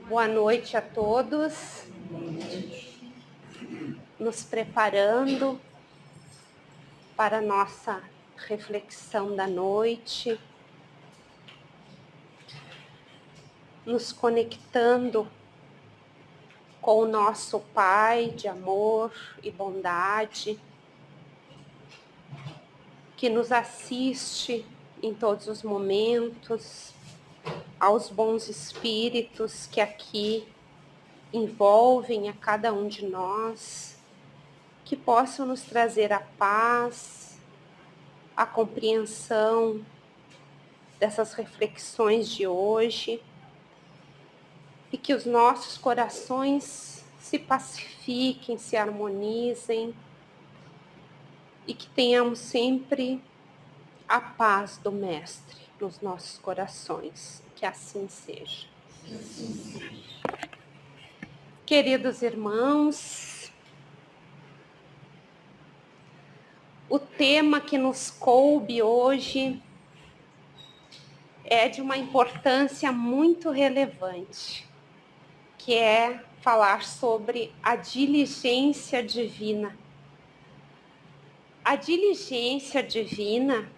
Boa noite a todos, nos preparando para a nossa reflexão da noite, nos conectando com o nosso Pai de amor e bondade, que nos assiste em todos os momentos, aos bons espíritos que aqui envolvem a cada um de nós, que possam nos trazer a paz, a compreensão dessas reflexões de hoje, e que os nossos corações se pacifiquem, se harmonizem, e que tenhamos sempre a paz do Mestre nos nossos corações. Que assim seja. Queridos irmãos, o tema que nos coube hoje é de uma importância muito relevante, que é falar sobre a diligência divina. A diligência divina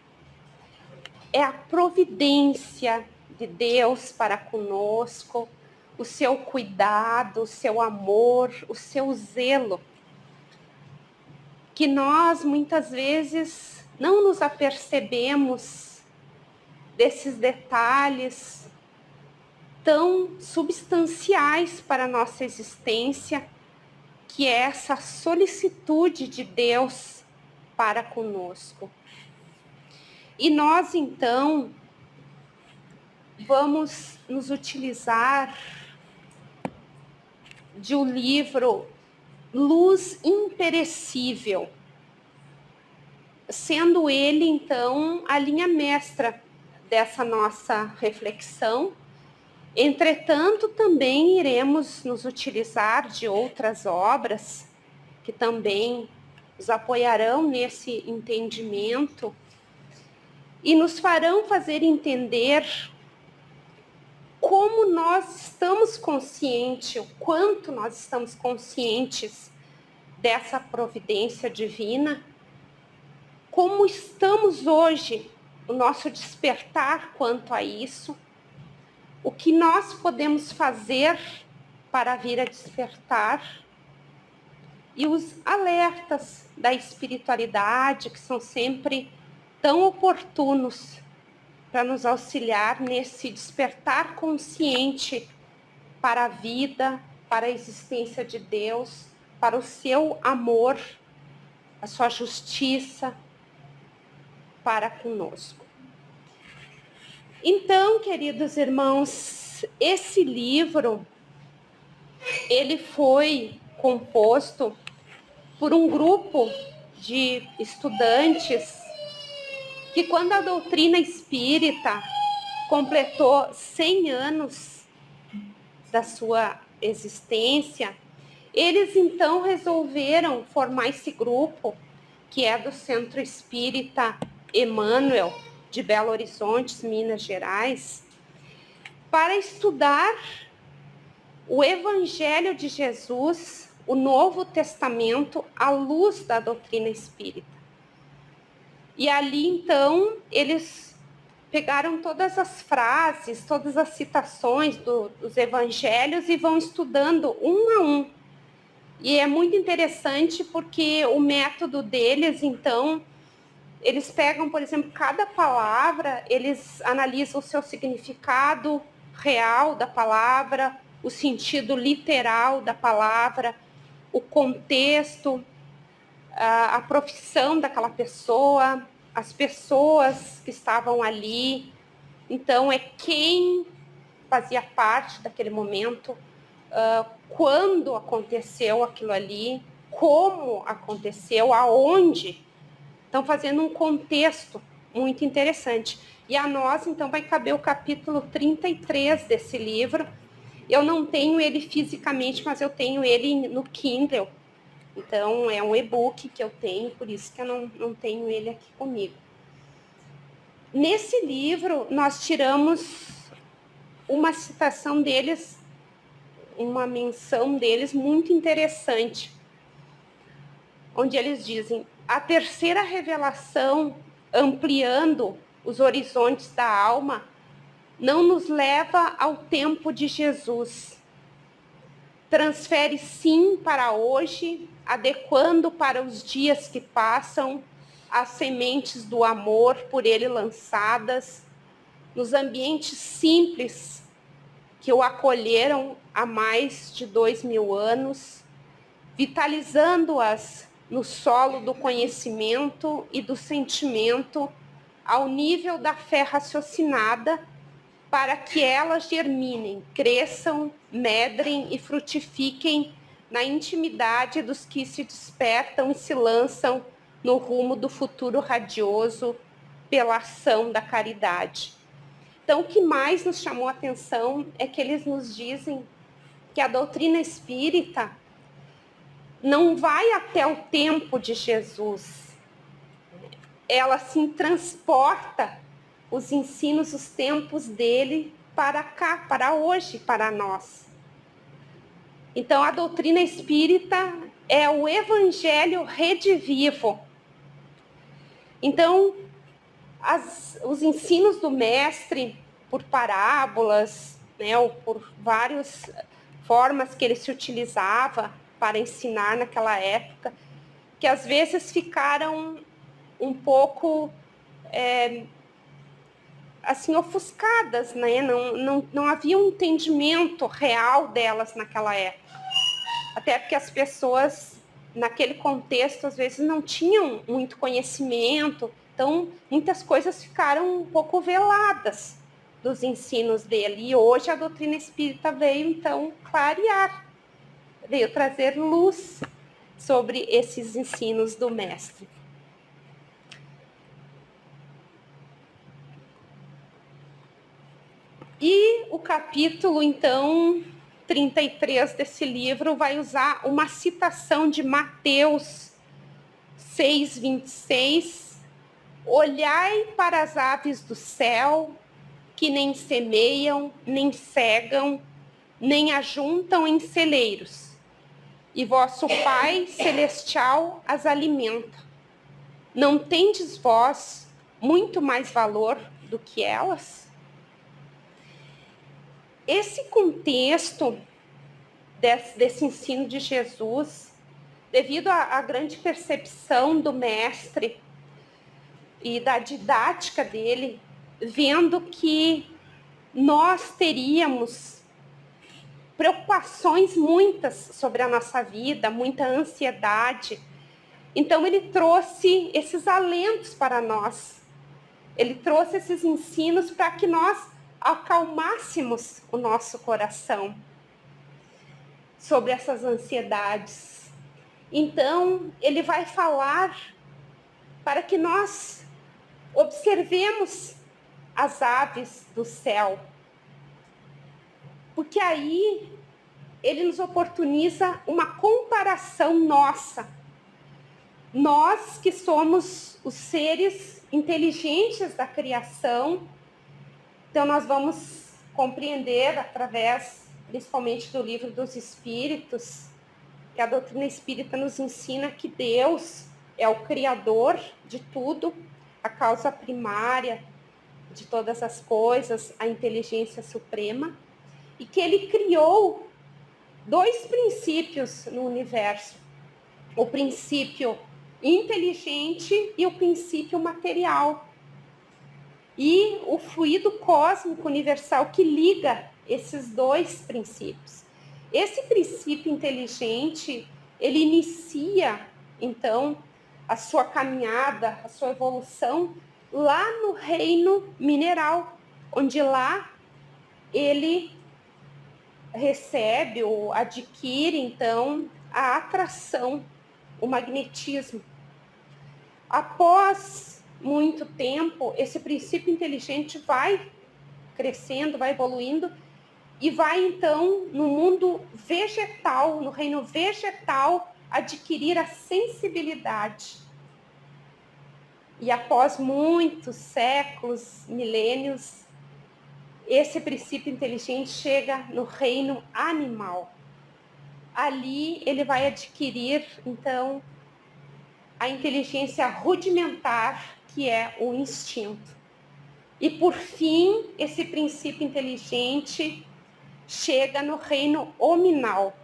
é a providência de Deus para conosco, o seu cuidado, o seu amor, o seu zelo, que nós muitas vezes não nos apercebemos desses detalhes tão substanciais para a nossa existência, que é essa solicitude de Deus para conosco. E nós, então, vamos nos utilizar de um livro Luz Imperecível, sendo ele, então, a linha mestra dessa nossa reflexão. Entretanto, também iremos nos utilizar de outras obras que também nos apoiarão nesse entendimento e nos farão fazer entender como nós estamos conscientes, o quanto nós estamos conscientes dessa providência divina, como estamos hoje, o nosso despertar quanto a isso, o que nós podemos fazer para vir a despertar, e os alertas da espiritualidade, que são sempre tão oportunos para nos auxiliar nesse despertar consciente para a vida, para a existência de Deus, para o seu amor, a sua justiça para conosco. Então, queridos irmãos, esse livro, ele foi composto por um grupo de estudantes que, quando a doutrina espírita completou 100 anos da sua existência, eles então resolveram formar esse grupo, que é do Centro Espírita Emmanuel, de Belo Horizonte, Minas Gerais, para estudar o Evangelho de Jesus, o Novo Testamento, à luz da doutrina espírita. E ali, então, eles pegaram todas as frases, todas as citações dos evangelhos e vão estudando um a um. E é muito interessante porque o método deles, então, eles pegam, por exemplo, cada palavra, eles analisam o seu significado real da palavra, o sentido literal da palavra, o contexto, a profissão daquela pessoa, as pessoas que estavam ali. Então, é quem fazia parte daquele momento, quando aconteceu aquilo ali, como aconteceu, aonde. Estão fazendo um contexto muito interessante. E a nós, então, vai caber o capítulo 33 desse livro. Eu não tenho ele fisicamente, mas eu tenho ele no Kindle. Então, é um e-book que eu tenho, por isso que eu não tenho ele aqui comigo. Nesse livro, nós tiramos uma citação deles uma menção deles muito interessante, onde eles dizem: a terceira revelação, ampliando os horizontes da alma, não nos leva ao tempo de Jesus. Transfere sim para hoje, adequando para os dias que passam as sementes do amor por ele lançadas, nos ambientes simples que o acolheram há mais de 2000 anos, vitalizando-as no solo do conhecimento e do sentimento, ao nível da fé raciocinada, para que elas germinem, cresçam, medrem e frutifiquem na intimidade dos que se despertam e se lançam no rumo do futuro radioso pela ação da caridade. Então, o que mais nos chamou a atenção é que eles nos dizem que a doutrina espírita não vai até o tempo de Jesus. Ela sim transporta os ensinos, os tempos dele para cá, para hoje, para nós. Então, a doutrina espírita é o evangelho redivivo. Então, os ensinos do mestre, por parábolas, né, ou por várias formas que ele se utilizava para ensinar naquela época, que às vezes ficaram um pouco assim, ofuscadas, né? Não havia um entendimento real delas naquela época. Até porque as pessoas, naquele contexto, às vezes não tinham muito conhecimento, então muitas coisas ficaram um pouco veladas dos ensinos dele. E hoje a doutrina espírita veio, então, clarear, veio trazer luz sobre esses ensinos do mestre. E o capítulo, então, 33 desse livro vai usar uma citação de Mateus 6:26. Olhai para as aves do céu, que nem semeiam, nem cegam, nem ajuntam em celeiros, e vosso Pai Celestial as alimenta. Não tendes vós muito mais valor do que elas? Esse contexto desse ensino de Jesus, devido à grande percepção do mestre e da didática dele, vendo que nós teríamos preocupações muitas sobre a nossa vida, muita ansiedade. Então ele trouxe esses alentos para nós. Ele trouxe esses ensinos para que nós acalmássemos o nosso coração sobre essas ansiedades. Então, ele vai falar para que nós observemos as aves do céu. Porque aí ele nos oportuniza uma comparação nossa. Nós que somos os seres inteligentes da criação, então nós vamos compreender através, principalmente do livro dos Espíritos, que a doutrina espírita nos ensina que Deus é o criador de tudo, a causa primária de todas as coisas, a inteligência suprema, e que ele criou dois princípios no universo: o princípio inteligente e o princípio material. E o fluido cósmico universal que liga esses dois princípios. Esse princípio inteligente, ele inicia, então, a sua caminhada, a sua evolução lá no reino mineral, onde lá ele recebe ou adquire, então, a atração, o magnetismo. Após muito tempo, esse princípio inteligente vai crescendo, vai evoluindo e vai, então, no mundo vegetal, no reino vegetal, adquirir a sensibilidade. E após muitos séculos, milênios, esse princípio inteligente chega no reino animal. Ali ele vai adquirir, então, a inteligência rudimentar, que é o instinto. E, por fim, esse princípio inteligente chega no reino hominal.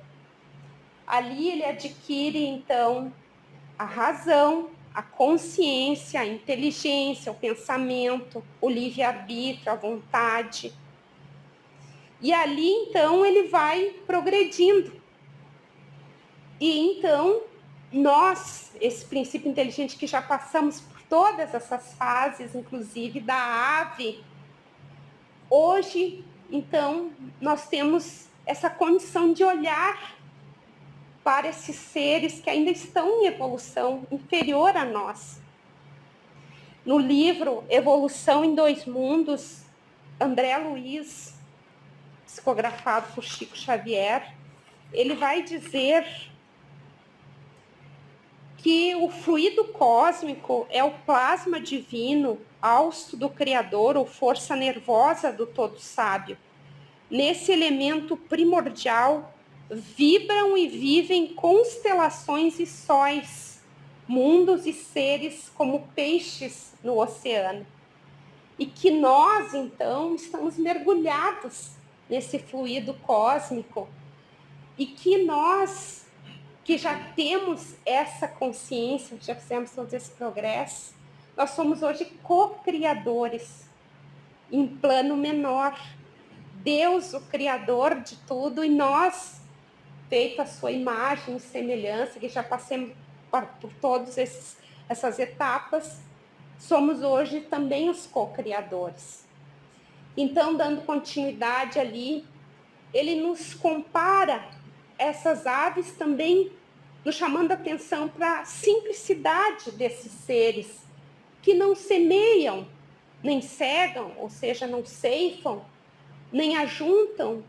Ali ele adquire, então, a razão, a consciência, a inteligência, o pensamento, o livre-arbítrio, a vontade. E ali, então, ele vai progredindo. E, então, nós, esse princípio inteligente que já passamos por todas essas fases, inclusive da ave, hoje, então, nós temos essa condição de olhar para esses seres que ainda estão em evolução inferior a nós. No livro Evolução em Dois Mundos, André Luiz, psicografado por Chico Xavier, ele vai dizer que o fluido cósmico é o plasma divino, hausto do Criador ou força nervosa do Todo Sábio. Nesse elemento primordial vibram e vivem constelações e sóis, mundos e seres como peixes no oceano. E que nós, então, estamos mergulhados nesse fluido cósmico e que nós, que já temos essa consciência, já fizemos todo esse progresso, nós somos hoje co-criadores em plano menor. Deus, o Criador de tudo, e nós, feito a sua imagem e semelhança, que já passamos por todas essas etapas, somos hoje também os co-criadores. Então, dando continuidade ali, ele nos compara essas aves também, nos chamando a atenção para a simplicidade desses seres, que não semeiam, nem cegam, ou seja, não ceifam, nem ajuntam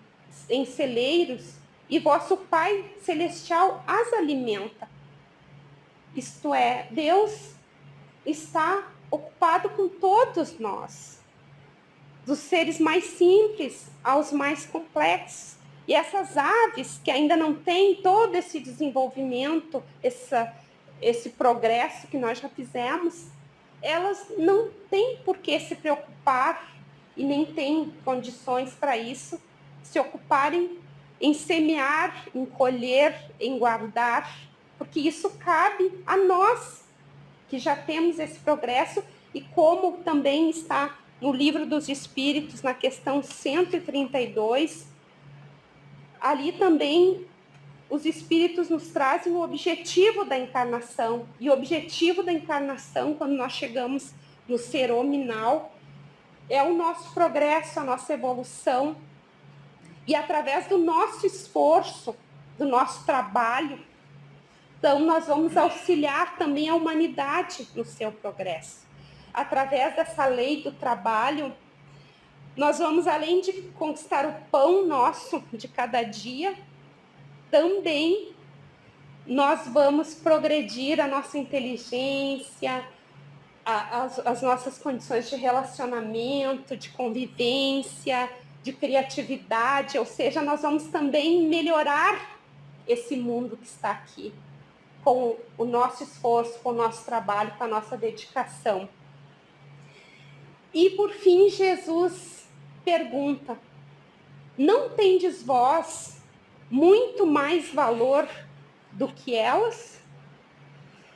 em celeiros, e vosso Pai Celestial as alimenta. Isto é, Deus está ocupado com todos nós, dos seres mais simples aos mais complexos. E essas aves que ainda não têm todo esse desenvolvimento, esse progresso que nós já fizemos, elas não têm por que se preocupar e nem têm condições para isso, se ocuparem em semear, em colher, em guardar, porque isso cabe a nós, que já temos esse progresso, e como também está no Livro dos Espíritos, na questão 132, ali também os Espíritos nos trazem o objetivo da encarnação. E o objetivo da encarnação, quando nós chegamos no ser hominal, é o nosso progresso, a nossa evolução. E através do nosso esforço, do nosso trabalho, então nós vamos auxiliar também a humanidade no seu progresso. Através dessa lei do trabalho, nós vamos, além de conquistar o pão nosso de cada dia, também nós vamos progredir a nossa inteligência, as nossas condições de relacionamento, de convivência, de criatividade, ou seja, nós vamos também melhorar esse mundo que está aqui, com o nosso esforço, com o nosso trabalho, com a nossa dedicação. E, por fim, Jesus pergunta: não tendes vós muito mais valor do que elas?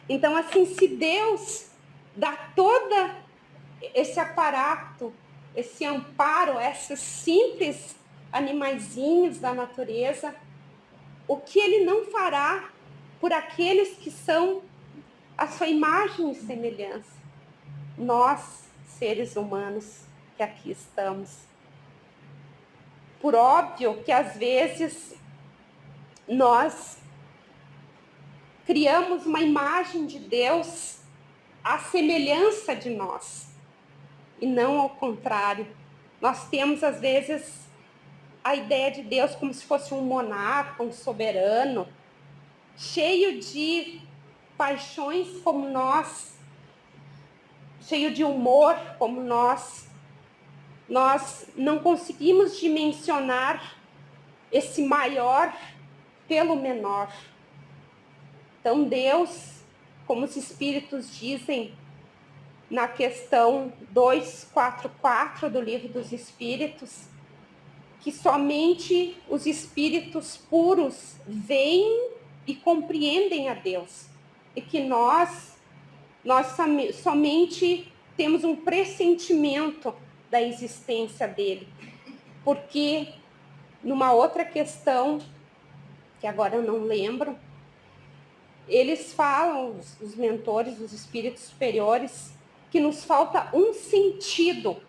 Então, assim, se Deus dá todo esse aparato, esse amparo a esses simples animaizinhos da natureza, o que ele não fará por aqueles que são a sua imagem e semelhança? Nós, seres humanos que aqui estamos. Por óbvio que às vezes nós criamos uma imagem de Deus à semelhança de nós, e não ao contrário. Nós temos às vezes a ideia de Deus como se fosse um monarca, um soberano, cheio de paixões como nós, cheio de humor como nós. nós não conseguimos dimensionar esse maior pelo menor. Então Deus, como os espíritos dizem na questão 244 do Livro dos Espíritos, que somente os espíritos puros veem e compreendem a Deus, e que nós somente temos um pressentimento da existência dele, porque numa outra questão, que agora eu não lembro, eles falam, os mentores, os espíritos superiores, que nos falta um sentido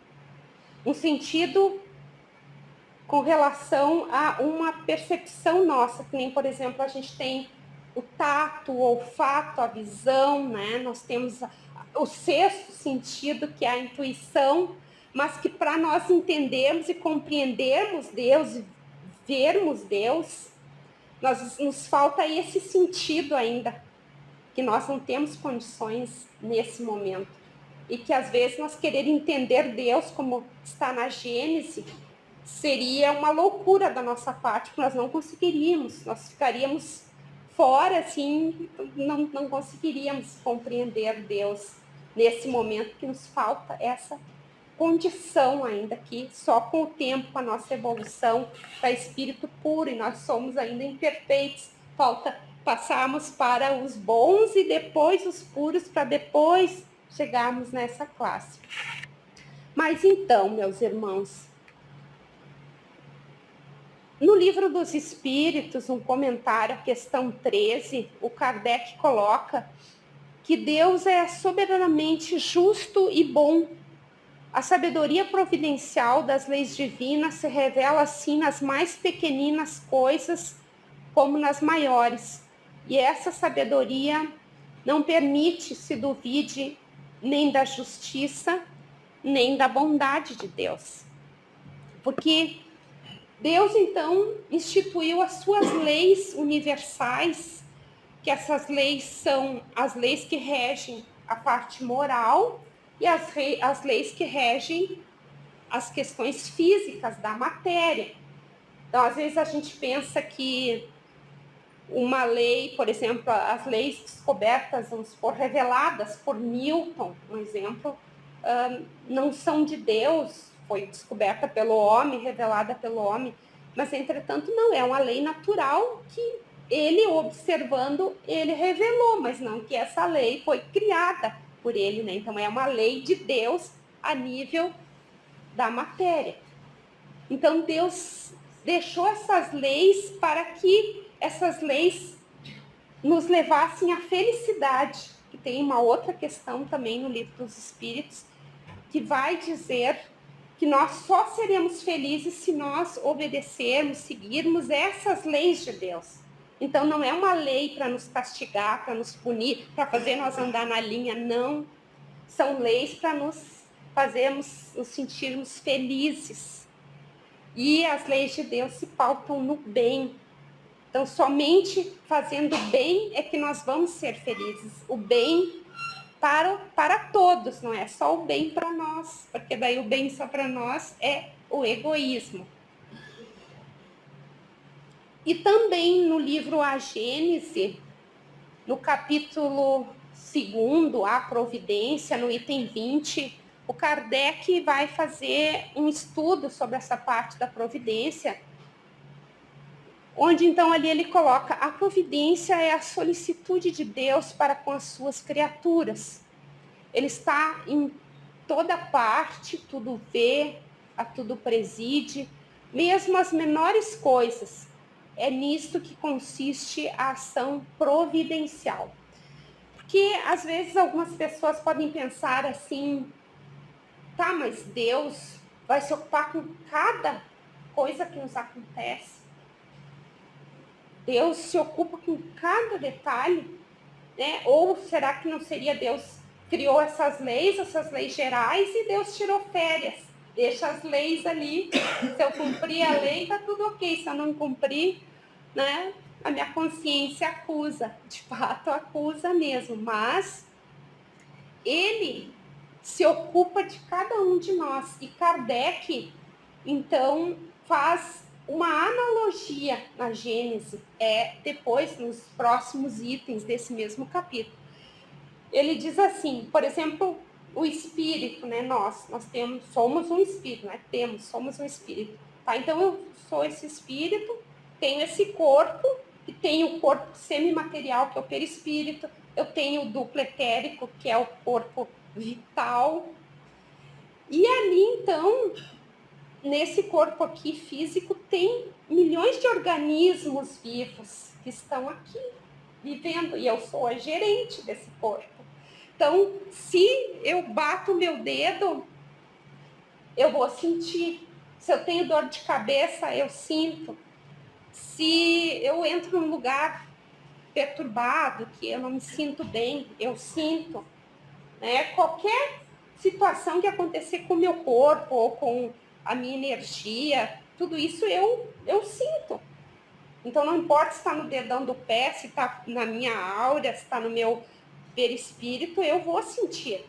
com relação a uma percepção nossa, que nem, por exemplo, a gente tem o tato, o olfato, a visão, né? Nós temos o sexto sentido, que é a intuição, mas que para nós entendermos e compreendermos Deus, e vermos Deus, nos falta esse sentido ainda, que nós não temos condições nesse momento. E que às vezes nós querer entender Deus como está na Gênese seria uma loucura da nossa parte, porque nós não conseguiríamos, nós ficaríamos fora, assim, não conseguiríamos compreender Deus nesse momento, que nos falta essa condição ainda, que só com o tempo, com a nossa evolução para espírito puro, e nós somos ainda imperfeitos, falta passarmos para os bons e depois os puros, para depois chegarmos nessa classe. Mas então, meus irmãos, no Livro dos Espíritos, um comentário, a questão 13, o Kardec coloca que Deus é soberanamente justo e bom. A sabedoria providencial das leis divinas se revela assim nas mais pequeninas coisas como nas maiores. E essa sabedoria não permite se duvide nem da justiça, nem da bondade de Deus. Porque Deus, então, instituiu as suas leis universais, que essas leis são as leis que regem a parte moral e as leis que regem as questões físicas da matéria. Então, às vezes a gente pensa que uma lei, por exemplo, as leis descobertas, vamos supor, reveladas por Newton, um exemplo, não são de Deus, foi descoberta pelo homem, revelada pelo homem, mas, entretanto, não, é uma lei natural que ele, observando, ele revelou, mas não que essa lei foi criada por ele, né? Então, é uma lei de Deus a nível da matéria. Então, Deus deixou essas leis para que essas leis nos levassem à felicidade, que tem uma outra questão também no Livro dos Espíritos, que vai dizer que nós só seremos felizes se nós obedecermos, seguirmos essas leis de Deus. Então, não é uma lei para nos castigar, para nos punir, para fazer nós andar na linha, não. São leis para nos fazermos, nos sentirmos felizes. E as leis de Deus se pautam no bem. Então, somente fazendo bem é que nós vamos ser felizes. O bem para todos, não é só o bem para nós, porque daí o bem só para nós é o egoísmo. E também no livro A Gênese, no capítulo 2, A Providência, no item 20, o Kardec vai fazer um estudo sobre essa parte da providência, onde então ali ele coloca: a providência é a solicitude de Deus para com as suas criaturas. Ele está em toda parte, tudo vê, a tudo preside, mesmo as menores coisas. É nisto que consiste a ação providencial. Porque às vezes algumas pessoas podem pensar assim: tá, mas Deus vai se ocupar com cada coisa que nos acontece. Deus se ocupa com cada detalhe, né? Ou será que não seria Deus criou essas leis gerais, e Deus tirou férias? Deixa as leis ali, se eu cumprir a lei, tá tudo ok. Se eu não cumprir, né, a minha consciência acusa, de fato acusa mesmo, mas ele se ocupa de cada um de nós. E Kardec, então, faz uma analogia na Gênese, depois, nos próximos itens desse mesmo capítulo. Ele diz assim, por exemplo, o espírito, né? Nós somos um espírito, né? Somos um espírito. Tá? Então, eu sou esse espírito, tenho esse corpo, e tenho o corpo semimaterial, que é o perispírito, eu tenho o duplo etérico, que é o corpo vital. E ali, então, nesse corpo aqui físico, tem milhões de organismos vivos que estão aqui vivendo, e eu sou a gerente desse corpo. Então, se eu bato o meu dedo, eu vou sentir. Se eu tenho dor de cabeça, eu sinto. Se eu entro num lugar perturbado, que eu não me sinto bem, eu sinto. Né? Qualquer situação que acontecer com o meu corpo ou com a minha energia, tudo isso eu sinto. Então, não importa se está no dedão do pé, se está na minha áurea, se está no meu perispírito, eu vou sentir.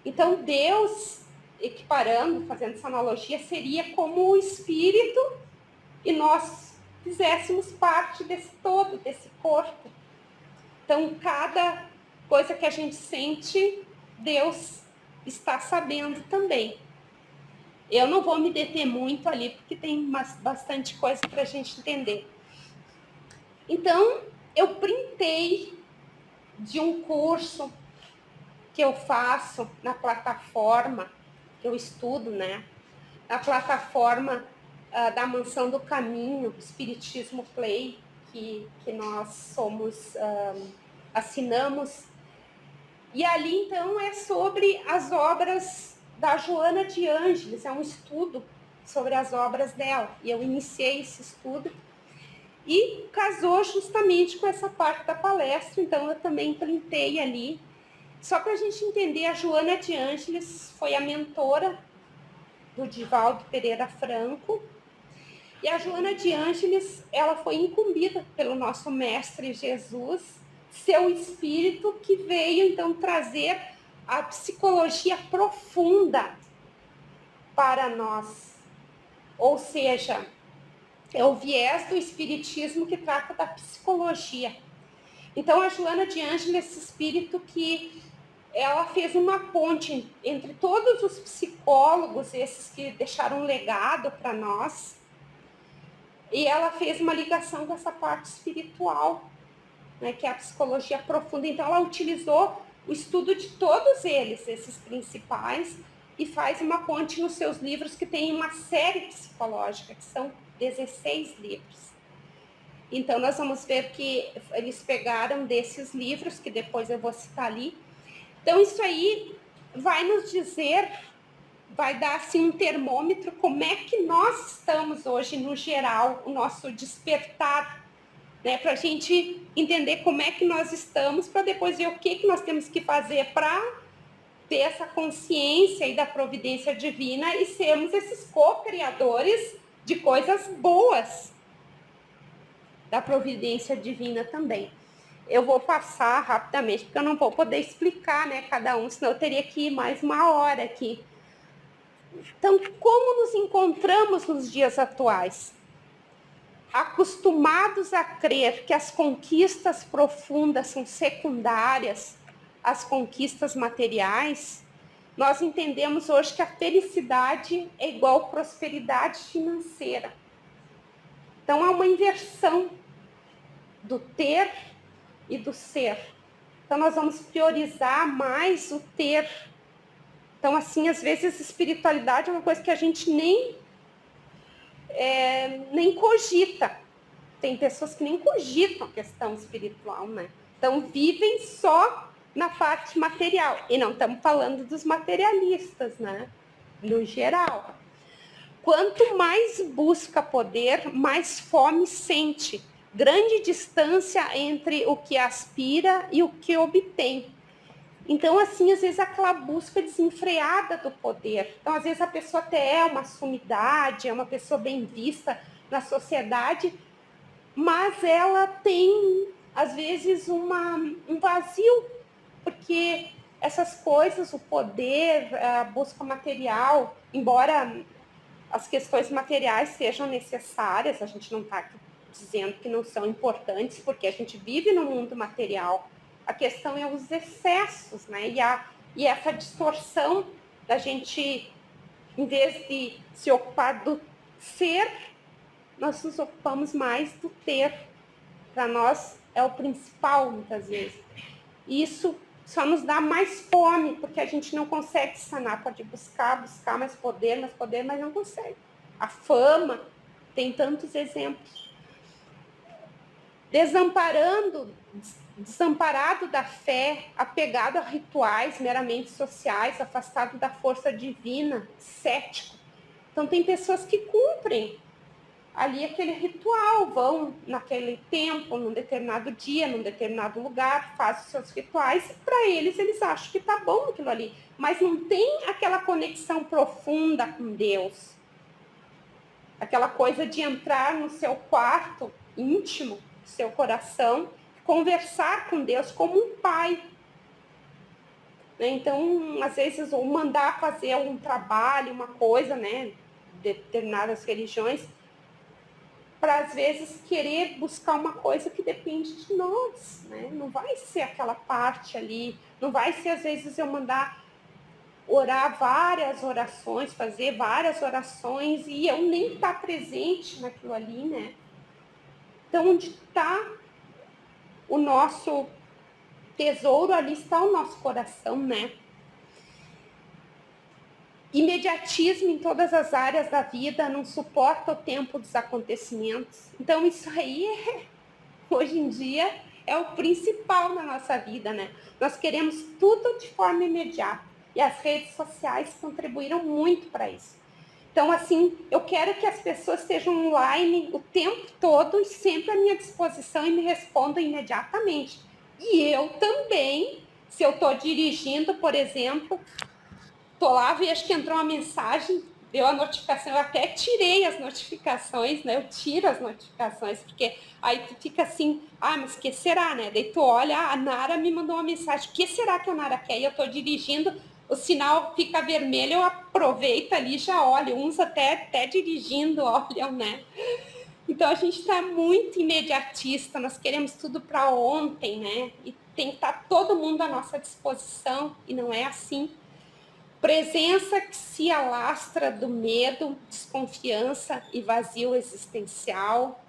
Então, Deus, equiparando, fazendo essa analogia, seria como o espírito e nós fizéssemos parte desse todo, desse corpo. Então, cada coisa que a gente sente, Deus está sabendo também. Eu não vou me deter muito ali, porque tem bastante coisa para a gente entender. Então, eu printei de um curso que eu faço na plataforma, que eu estudo, né? Na plataforma da Mansão do Caminho, Espiritismo Play, que nós assinamos. E ali, então, é sobre as obras da Joana de Ângeles, é um estudo sobre as obras dela. E eu iniciei esse estudo e casou justamente com essa parte da palestra, então eu também printei ali. Só para a gente entender, a Joana de Ângeles foi a mentora do Divaldo Pereira Franco, e a Joana de Ângeles, ela foi incumbida pelo nosso mestre Jesus, seu espírito, que veio então trazer a psicologia profunda para nós. Ou seja, é o viés do espiritismo que trata da psicologia. Então, a Joana de Ângeles, esse espírito que ela fez uma ponte entre todos os psicólogos, esses que deixaram um legado para nós, e ela fez uma ligação com essa parte espiritual, né, que é a psicologia profunda. Então, ela utilizou o estudo de todos eles, esses principais, e faz uma ponte nos seus livros, que tem uma série psicológica, que são 16 livros. Então, nós vamos ver que eles pegaram desses livros, que depois eu vou citar ali. Então, isso aí vai nos dizer, vai dar assim um termômetro, como é que nós estamos hoje, no geral, o nosso despertar, né? Para a gente entender como é que nós estamos, para depois ver o que nós temos que fazer para ter essa consciência e da providência divina e sermos esses co-criadores de coisas boas da providência divina também. Eu vou passar rapidamente, porque eu não vou poder explicar, né, cada um, senão eu teria que ir mais uma hora aqui. Então, como nos encontramos nos dias atuais? Acostumados a crer que as conquistas profundas são secundárias às conquistas materiais, nós entendemos hoje que a felicidade é igual prosperidade financeira. Então, há uma inversão do ter e do ser. Então, nós vamos priorizar mais o ter. Então, assim, às vezes, espiritualidade é uma coisa que a gente nem cogita. Tem pessoas que nem cogitam a questão espiritual, né? Então, vivem só na parte material. E não estamos falando dos materialistas, né? No geral. Quanto mais busca poder, mais fome sente. Grande distância entre o que aspira e o que obtém. Então, assim, às vezes aquela busca desenfreada do poder. Então, às vezes a pessoa até é uma sumidade, é uma pessoa bem vista na sociedade, mas ela tem, às vezes, um vazio, porque essas coisas, o poder, a busca material, embora as questões materiais sejam necessárias, a gente não está dizendo que não são importantes, porque a gente vive no mundo material. A questão é os excessos, né? E essa distorção da gente, em vez de se ocupar do ser, nós nos ocupamos mais do ter. Para nós é o principal, muitas vezes. E isso só nos dá mais fome, porque a gente não consegue sanar. Pode buscar mais poder, mas não consegue. A fama, tem tantos exemplos. Desamparado da fé, apegado a rituais meramente sociais, afastado da força divina, cético. Então tem pessoas que cumprem ali aquele ritual, vão naquele tempo, num determinado dia, num determinado lugar, fazem os seus rituais, e para eles acham que tá bom aquilo ali, mas não tem aquela conexão profunda com Deus, aquela coisa de entrar no seu quarto íntimo, seu coração, conversar com Deus como um pai. Então, às vezes, ou mandar fazer um trabalho, uma coisa, né, determinadas religiões, para às vezes querer buscar uma coisa que depende de nós, né? Não vai ser aquela parte ali, não vai ser às vezes eu mandar orar várias orações, fazer várias orações e eu nem estar presente naquilo ali, né? Então, onde está o nosso tesouro, ali está o nosso coração, né? Imediatismo em todas as áreas da vida, não suporta o tempo dos acontecimentos. Então, isso aí, hoje em dia, é o principal na nossa vida, né? Nós queremos tudo de forma imediata. E as redes sociais contribuíram muito para isso. Então, assim, eu quero que as pessoas estejam online o tempo todo e sempre à minha disposição e me respondam imediatamente. E eu também, se eu estou dirigindo, por exemplo, tô lá, vi, acho que entrou uma mensagem, deu a notificação, eu até tirei as notificações, né? Eu tiro as notificações, porque aí tu fica assim, mas que será, né? Daí tu olha, a Nara me mandou uma mensagem, o que será que a Nara quer? E eu tô dirigindo, o sinal fica vermelho, eu aproveito ali, já olho, uns até dirigindo olham, né? Então a gente está muito imediatista, nós queremos tudo para ontem, né? E tem que estar todo mundo à nossa disposição, e não é assim. Presença que se alastra do medo, desconfiança e vazio existencial.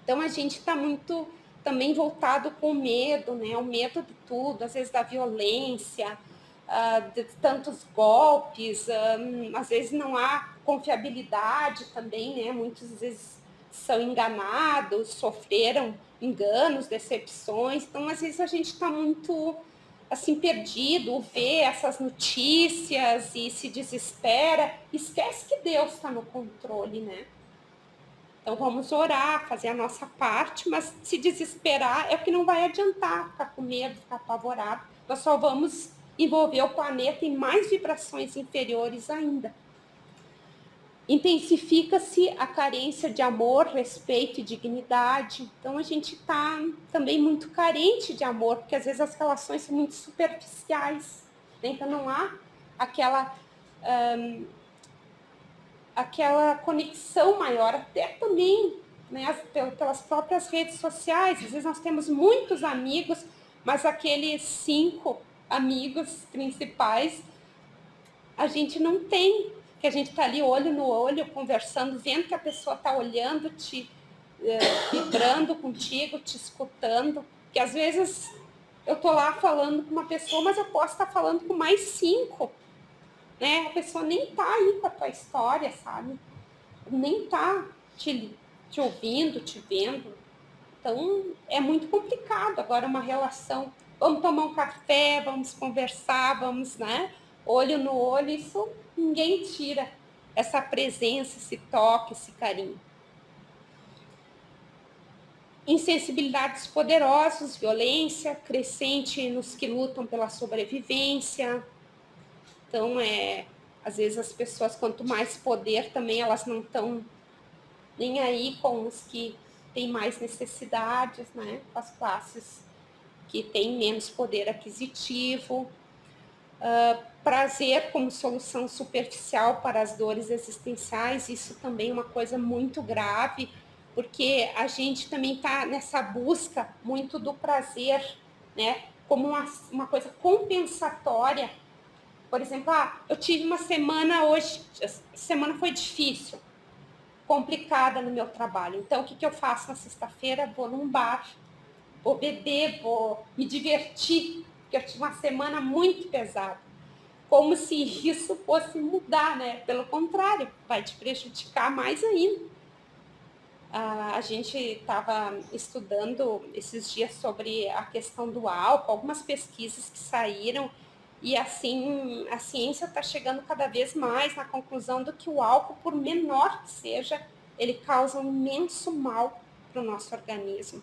Então a gente está muito também voltado com o medo, né? O medo de tudo, às vezes da violência, de tantos golpes, às vezes não há confiabilidade também, né? Muitas vezes são enganados, sofreram enganos, decepções. Então às vezes a gente está muito assim perdido, vê essas notícias e se desespera, esquece que Deus está no controle, né? Então vamos orar, fazer a nossa parte, mas se desesperar é o que não vai adiantar, ficar com medo, ficar apavorado. Nós só vamos envolver o planeta em mais vibrações inferiores ainda. Intensifica-se a carência de amor, respeito e dignidade. Então a gente está também muito carente de amor, porque às vezes as relações são muito superficiais. Né? Então não há aquela conexão maior, até também, né, pelas próprias redes sociais. Às vezes nós temos muitos amigos, mas aqueles 5 amigos principais a gente não tem, que a gente está ali olho no olho, conversando, vendo que a pessoa está olhando, vibrando contigo, te escutando, que às vezes eu estou lá falando com uma pessoa, mas eu posso estar falando com mais 5, né? A pessoa nem está aí com a tua história, sabe? Nem está te ouvindo, te vendo. Então, é muito complicado agora uma relação. Vamos tomar um café, vamos conversar, vamos, né? Olho no olho, isso ninguém tira. Essa presença, esse toque, esse carinho. Insensibilidades poderosas, violência crescente nos que lutam pela sobrevivência. Então, às vezes as pessoas, quanto mais poder também, elas não estão nem aí com os que têm mais necessidades, né? Com as classes que têm menos poder aquisitivo. Prazer como solução superficial para as dores existenciais, isso também é uma coisa muito grave, porque a gente também está nessa busca muito do prazer, né? Como uma coisa compensatória. Por exemplo, eu tive uma semana hoje, a semana foi difícil, complicada no meu trabalho. Então, o que eu faço na sexta-feira? Vou num bar, vou beber, vou me divertir, porque eu tive uma semana muito pesada. Como se isso fosse mudar, né? Pelo contrário, vai te prejudicar mais ainda. A gente estava estudando esses dias sobre a questão do álcool, algumas pesquisas que saíram, e assim a ciência está chegando cada vez mais na conclusão do que o álcool, por menor que seja, ele causa um imenso mal para o nosso organismo,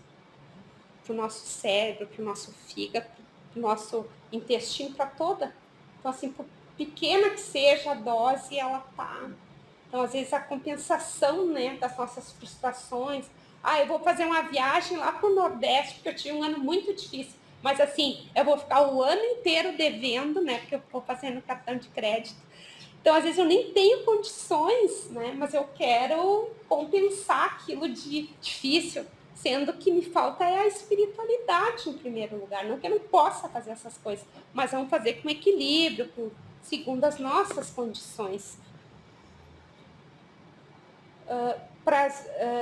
para o nosso cérebro, para o nosso fígado, para o nosso intestino, para toda. Então, assim, por pequena que seja a dose, ela tá. Então, às vezes, a compensação, né, das nossas frustrações. Eu vou fazer uma viagem lá para o Nordeste, porque eu tive um ano muito difícil. Mas, assim, eu vou ficar o ano inteiro devendo, né, porque eu estou fazendo cartão de crédito. Então, às vezes, eu nem tenho condições, né, mas eu quero compensar aquilo de difícil, sendo que me falta é a espiritualidade em primeiro lugar. Não que eu não possa fazer essas coisas, mas vamos fazer com equilíbrio, segundo as nossas condições.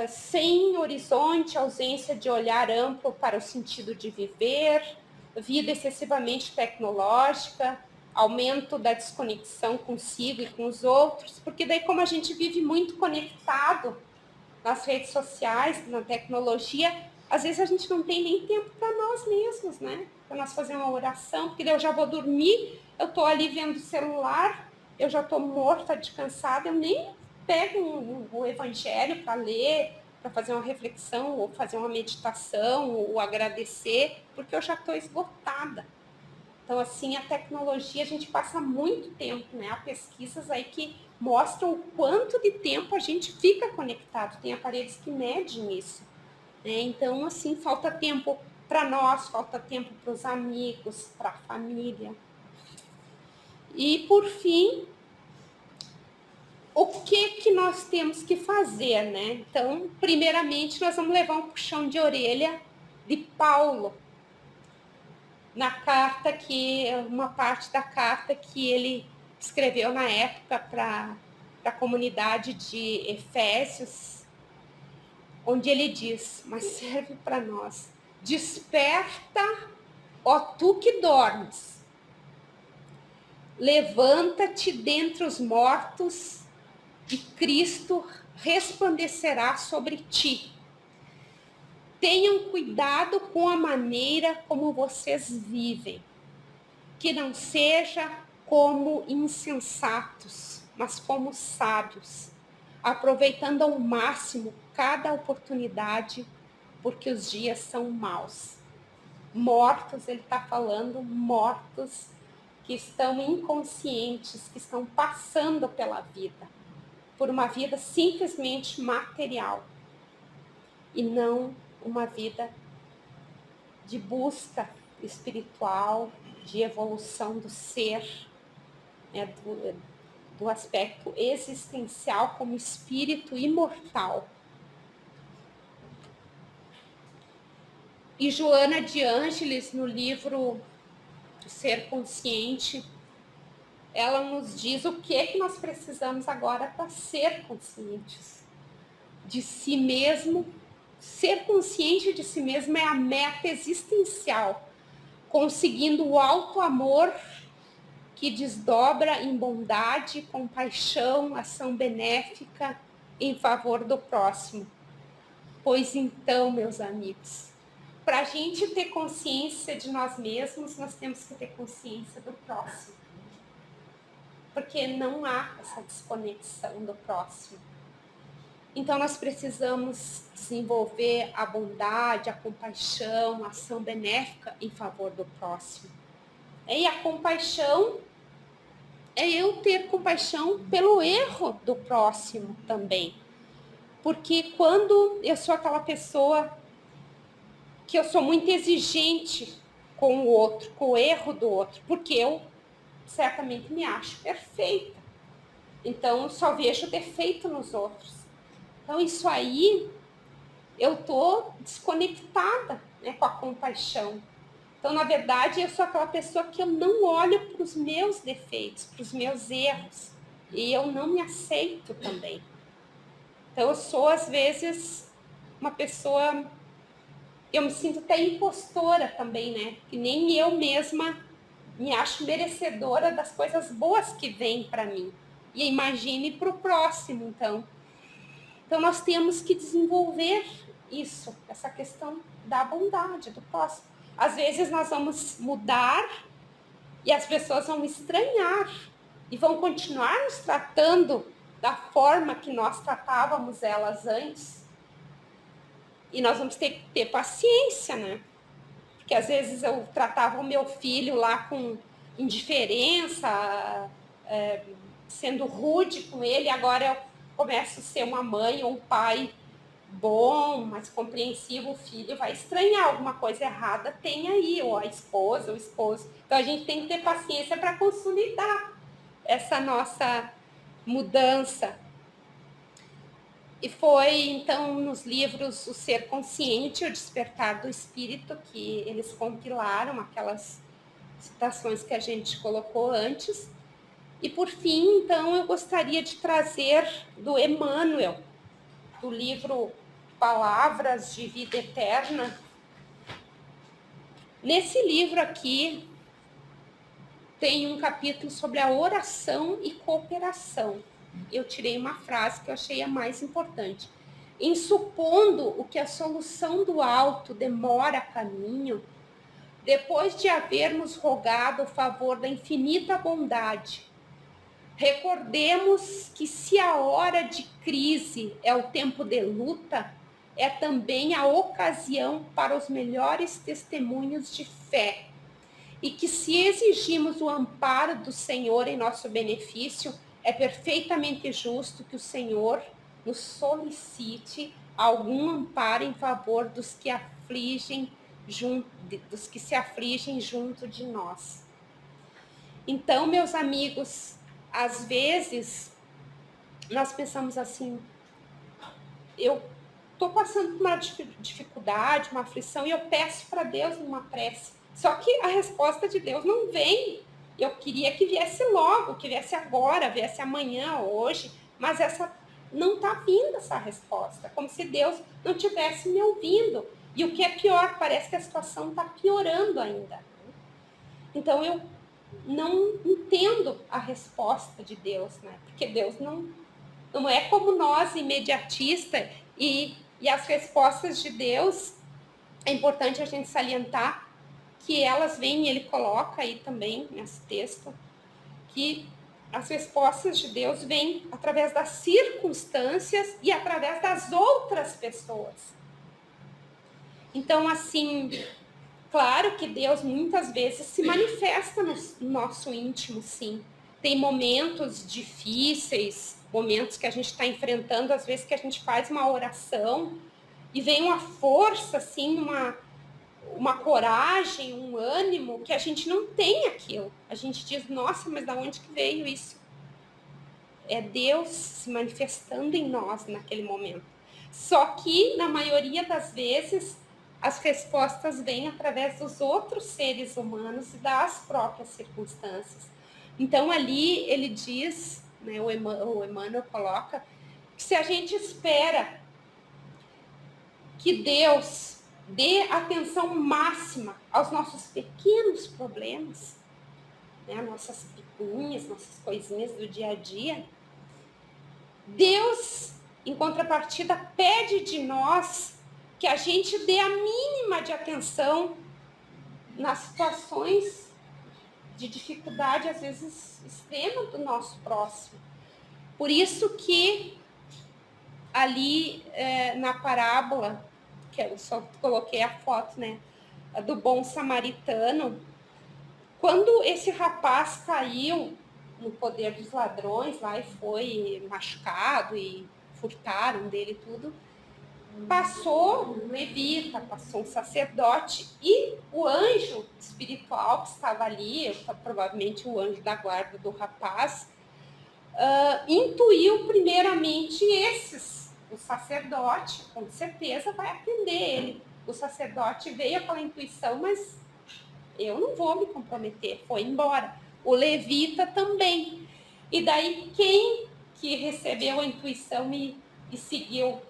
Sem horizonte, ausência de olhar amplo para o sentido de viver, vida excessivamente tecnológica, aumento da desconexão consigo e com os outros, porque daí como a gente vive muito conectado nas redes sociais, na tecnologia, às vezes a gente não tem nem tempo para nós mesmos, né? Para nós fazer uma oração, porque daí eu já vou dormir, eu estou ali vendo o celular, eu já estou morta de cansada, eu nem pego o evangelho para ler, para fazer uma reflexão, ou fazer uma meditação, ou agradecer, porque eu já estou esgotada. Então, assim, a tecnologia, a gente passa muito tempo, né? Há pesquisas aí que mostram o quanto de tempo a gente fica conectado. Tem aparelhos que medem isso, né? Então, assim, falta tempo para nós, falta tempo para os amigos, para a família. E, por fim, o que nós temos que fazer, né? Então, primeiramente, nós vamos levar um puxão de orelha de Paulo, na carta uma parte da carta que ele escreveu na época para a comunidade de Efésios, onde ele diz, mas serve para nós, desperta, ó tu que dormes, levanta-te dentre os mortos e Cristo resplandecerá sobre ti. Tenham cuidado com a maneira como vocês vivem, que não seja como insensatos, mas como sábios, aproveitando ao máximo cada oportunidade, porque os dias são maus. Mortos, ele está falando, mortos que estão inconscientes, que estão passando pela vida, por uma vida simplesmente material, e não uma vida de busca espiritual, de evolução do ser, né, do aspecto existencial como espírito imortal. E Joana de Ângeles, no livro Ser Consciente, ela nos diz o que nós precisamos agora para ser conscientes de si mesmo. Ser consciente de si mesmo é a meta existencial, conseguindo o alto amor que desdobra em bondade, compaixão, ação benéfica em favor do próximo. Pois então, meus amigos, para a gente ter consciência de nós mesmos, nós temos que ter consciência do próximo. Porque não há essa desconexão do próximo. Então, nós precisamos desenvolver a bondade, a compaixão, a ação benéfica em favor do próximo. E a compaixão é eu ter compaixão pelo erro do próximo também. Porque quando eu sou aquela pessoa que eu sou muito exigente com o outro, com o erro do outro, porque eu certamente me acho perfeita. Então, só vejo defeito nos outros. Então, isso aí, eu estou desconectada, né, com a compaixão. Então, na verdade, eu sou aquela pessoa que eu não olho para os meus defeitos, para os meus erros. E eu não me aceito também. Então, eu sou, às vezes, uma pessoa... Eu me sinto até impostora também, né? Que nem eu mesma me acho merecedora das coisas boas que vêm para mim. E imagine para o próximo, então. Então, nós temos que desenvolver isso, essa questão da bondade do próximo. Às vezes, nós vamos mudar e as pessoas vão estranhar e vão continuar nos tratando da forma que nós tratávamos elas antes. E nós vamos ter que ter paciência, né? Porque às vezes eu tratava o meu filho lá com indiferença, sendo rude com ele, agora eu começo a ser uma mãe ou um pai bom, mais compreensivo, o filho vai estranhar alguma coisa errada, tem aí, ou a esposa, o esposo. Então a gente tem que ter paciência para consolidar essa nossa mudança. E foi, então, nos livros O Ser Consciente e O Despertar do Espírito, que eles compilaram aquelas citações que a gente colocou antes. E, por fim, então, eu gostaria de trazer do Emmanuel, do livro Palavras de Vida Eterna. Nesse livro aqui, tem um capítulo sobre a oração e cooperação. Eu tirei uma frase que eu achei a mais importante. Em supondo o que a solução do alto demora caminho, depois de havermos rogado o favor da infinita bondade, recordemos que se a hora de crise é o tempo de luta, é também a ocasião para os melhores testemunhos de fé. E que se exigimos o amparo do Senhor em nosso benefício, é perfeitamente justo que o Senhor nos solicite algum amparo em favor dos que se afligem junto de nós. Então, meus amigos, às vezes nós pensamos assim, eu estou passando por uma dificuldade, uma aflição, e eu peço para Deus numa prece. Só que a resposta de Deus não vem. Eu queria que viesse logo, que viesse agora, viesse amanhã, hoje, mas não está vindo essa resposta, como se Deus não tivesse me ouvindo. E o que é pior, parece que a situação está piorando ainda. Então eu não entendo a resposta de Deus, né? Porque Deus não é como nós, imediatista, e as respostas de Deus, é importante a gente salientar que elas vêm, ele coloca aí também nesse texto, que as respostas de Deus vêm através das circunstâncias e através das outras pessoas. Então, assim, claro que Deus muitas vezes se manifesta no nosso íntimo, sim. Tem momentos difíceis, momentos que a gente está enfrentando, às vezes que a gente faz uma oração e vem uma força, assim, uma coragem, um ânimo, que a gente não tem aquilo. A gente diz, nossa, mas de onde que veio isso? É Deus se manifestando em nós naquele momento. Só que, na maioria das vezes, as respostas vêm através dos outros seres humanos e das próprias circunstâncias. Então, ali ele diz, né, o Emmanuel coloca, que se a gente espera que Deus dê atenção máxima aos nossos pequenos problemas, né, nossas picuinhas, nossas coisinhas do dia a dia, Deus, em contrapartida, pede de nós que a gente dê a mínima de atenção nas situações de dificuldade, às vezes extrema, do nosso próximo. Por isso que ali na parábola, que eu só coloquei a foto, né, do bom samaritano, quando esse rapaz caiu no poder dos ladrões lá e foi machucado e furtaram dele tudo, passou um levita, passou um sacerdote e o anjo espiritual que estava ali, provavelmente o anjo da guarda do rapaz, intuiu primeiramente esses. O sacerdote, com certeza, vai atender ele. O sacerdote veio com a intuição, mas eu não vou me comprometer, foi embora. O levita também. E daí quem que recebeu a intuição e seguiu?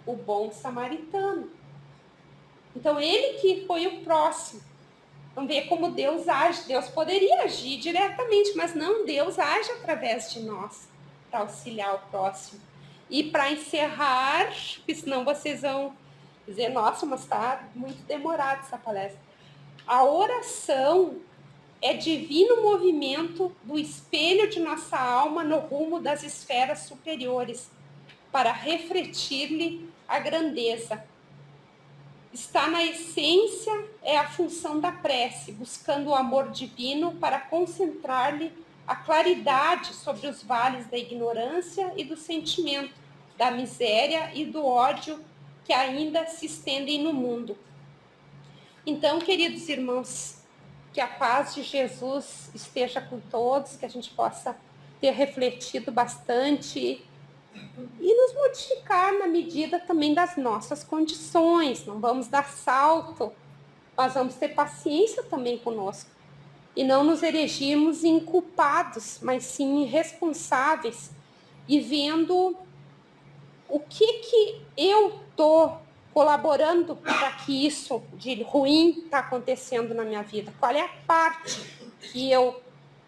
O bom samaritano. Então ele que foi o próximo. Vamos ver como Deus age. Deus poderia agir diretamente, mas não, Deus age através de nós para auxiliar o próximo. E para encerrar, porque senão vocês vão dizer, nossa, mas está muito demorado essa palestra. A oração é divino movimento do espelho de nossa alma no rumo das esferas superiores, para refletir-lhe a grandeza. Está na essência, é a função da prece, buscando o amor divino para concentrar-lhe a claridade sobre os vales da ignorância e do sentimento, da miséria e do ódio que ainda se estendem no mundo. Então, queridos irmãos, que a paz de Jesus esteja com todos, que a gente possa ter refletido bastante e nos modificar na medida também das nossas condições. Não vamos dar salto, nós vamos ter paciência também conosco. E não nos erigirmos em culpados, mas sim em responsáveis. E vendo o que eu estou colaborando para que isso de ruim está acontecendo na minha vida. Qual é a parte que eu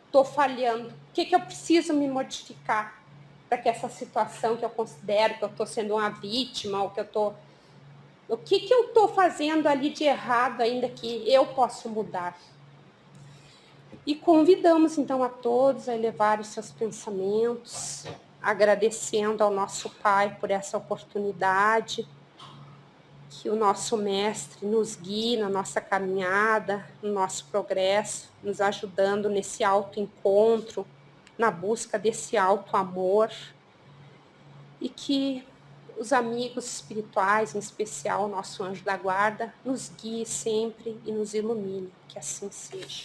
estou falhando? O que eu preciso me modificar para que essa situação que eu considero que eu estou sendo uma vítima, ou que eu estou... O que eu estou fazendo ali de errado ainda que eu posso mudar? E convidamos então a todos a elevar os seus pensamentos, agradecendo ao nosso Pai por essa oportunidade, que o nosso Mestre nos guie na nossa caminhada, no nosso progresso, nos ajudando nesse autoencontro, na busca desse auto-amor, e que os amigos espirituais, em especial o nosso anjo da guarda, nos guie sempre e nos ilumine, que assim seja.